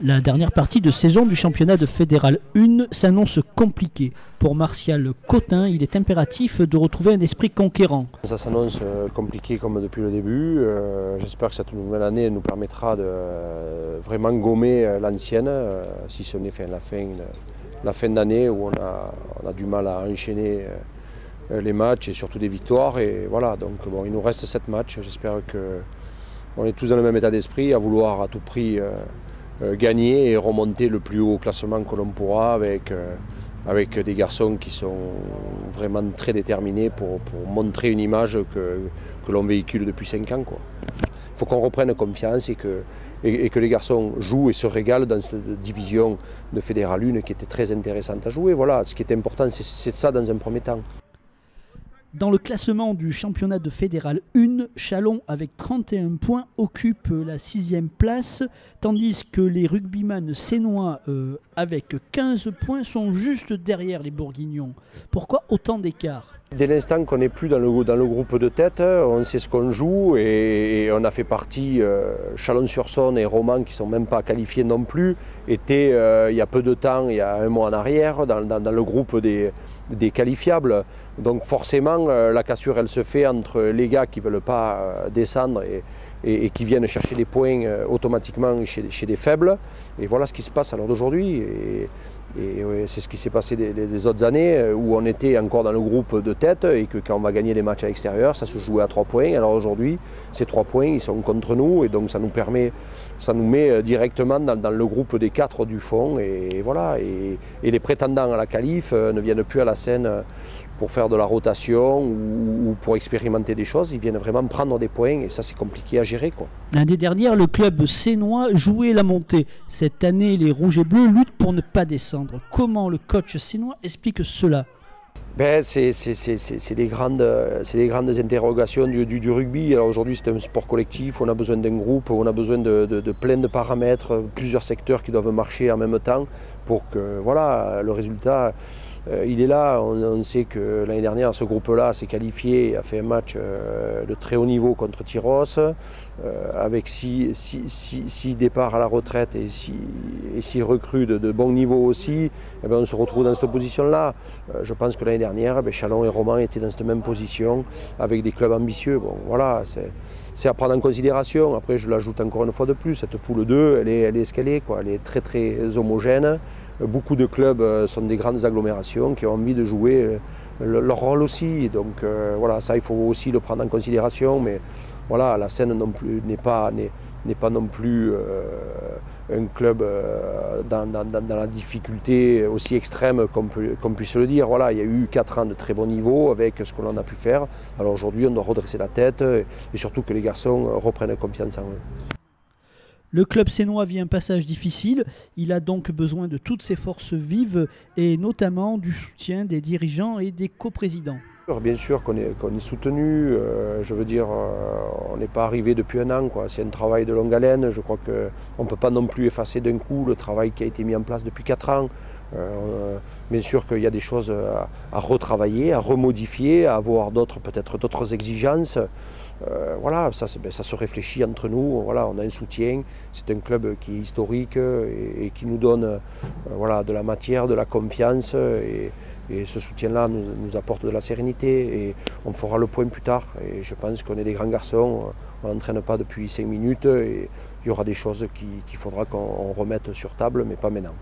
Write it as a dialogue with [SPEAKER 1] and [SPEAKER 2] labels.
[SPEAKER 1] La dernière partie de saison du championnat de Fédéral 1 s'annonce compliquée. Pour Martial Cotin, il est impératif de retrouver un esprit conquérant.
[SPEAKER 2] Ça s'annonce compliqué comme depuis le début. J'espère que cette nouvelle année nous permettra de vraiment gommer l'ancienne, si ce n'est la fin d'année où on a du mal à enchaîner les matchs et surtout des victoires. Et voilà, donc bon, il nous reste 7 matchs. J'espère qu'on est tous dans le même état d'esprit, à vouloir à tout prix gagner et remonter le plus haut classement que l'on pourra avec des garçons qui sont vraiment très déterminés pour montrer une image que l'on véhicule depuis 5 ans. Il faut qu'on reprenne confiance et que les garçons jouent et se régalent dans cette division de Fédéral 1 qui était très intéressante à jouer. Voilà, ce qui est important, c'est ça dans un premier temps.
[SPEAKER 1] Dans le classement du championnat de Fédéral 1, Châlons avec 31 points occupe la 6e place, tandis que les rugbyman sénois avec 15 points sont juste derrière les Bourguignons. Pourquoi autant d'écart ?
[SPEAKER 2] Dès l'instant qu'on n'est plus dans le groupe de tête, on sait ce qu'on joue et on a fait partie, Chalon-sur-Saône et Romans qui ne sont même pas qualifiés non plus, étaient il y a peu de temps, il y a un mois en arrière, dans le groupe des qualifiables. Donc forcément la cassure elle se fait entre les gars qui ne veulent pas descendre et qui viennent chercher des points automatiquement chez des faibles. Et voilà ce qui se passe à l'heure d'aujourd'hui. Et c'est ce qui s'est passé les autres années où on était encore dans le groupe de tête et que quand on va gagner les matchs à l'extérieur, ça se jouait à 3 points. Alors aujourd'hui, ces 3 points, ils sont contre nous et donc ça nous met directement dans le groupe des 4 du fond. Et voilà. Et les prétendants à la qualif ne viennent plus à la scène pour faire de la rotation ou pour expérimenter des choses, ils viennent vraiment prendre des points et ça c'est compliqué à gérer.
[SPEAKER 1] L'année dernière, le club sénois jouait la montée. Cette année, les Rouges et Bleus luttent pour ne pas descendre. Comment le coach sénois explique cela ?
[SPEAKER 2] C'est les grandes interrogations du rugby. Alors aujourd'hui c'est un sport collectif, on a besoin d'un groupe, on a besoin de plein de paramètres, plusieurs secteurs qui doivent marcher en même temps pour que voilà, le résultat il est là. On sait que l'année dernière ce groupe-là s'est qualifié et a fait un match de très haut niveau contre Tyros avec 6 départs à la retraite et 6 recrues de bon niveau aussi. Et bien on se retrouve dans cette position-là. Je pense que l'année dernière, Châlons et Romans étaient dans cette même position avec des clubs ambitieux. Bon, voilà, c'est à prendre en considération. Après, je l'ajoute encore une fois de plus, cette poule 2, elle est ce qu'elle est, Elle est très très homogène. Beaucoup de clubs sont des grandes agglomérations qui ont envie de jouer leur rôle aussi. Donc voilà, ça il faut aussi le prendre en considération. Mais voilà, la Seine non plus n'est pas non plus un club dans la difficulté aussi extrême qu'on puisse le dire. Voilà, il y a eu 4 ans de très bon niveau avec ce que l'on a pu faire. Alors aujourd'hui, on doit redresser la tête et surtout que les garçons reprennent confiance en eux.
[SPEAKER 1] Le club sénois vit un passage difficile, il a donc besoin de toutes ses forces vives et notamment du soutien des dirigeants et des coprésidents.
[SPEAKER 2] Bien sûr qu'on est soutenu, je veux dire, on n'est pas arrivé depuis un an, C'est un travail de longue haleine, je crois qu'on ne peut pas non plus effacer d'un coup le travail qui a été mis en place depuis 4 ans. Bien sûr qu'il y a des choses à retravailler, à remodifier, à avoir peut-être d'autres exigences. Voilà, ça se réfléchit entre nous, voilà, on a un soutien, c'est un club qui est historique et qui nous donne voilà, de la matière, de la confiance et ce soutien-là nous apporte de la sérénité et on fera le point plus tard et je pense qu'on est des grands garçons, on n'entraîne pas depuis 5 minutes et il y aura des choses qu'il faudra qu'on remette sur table mais pas maintenant.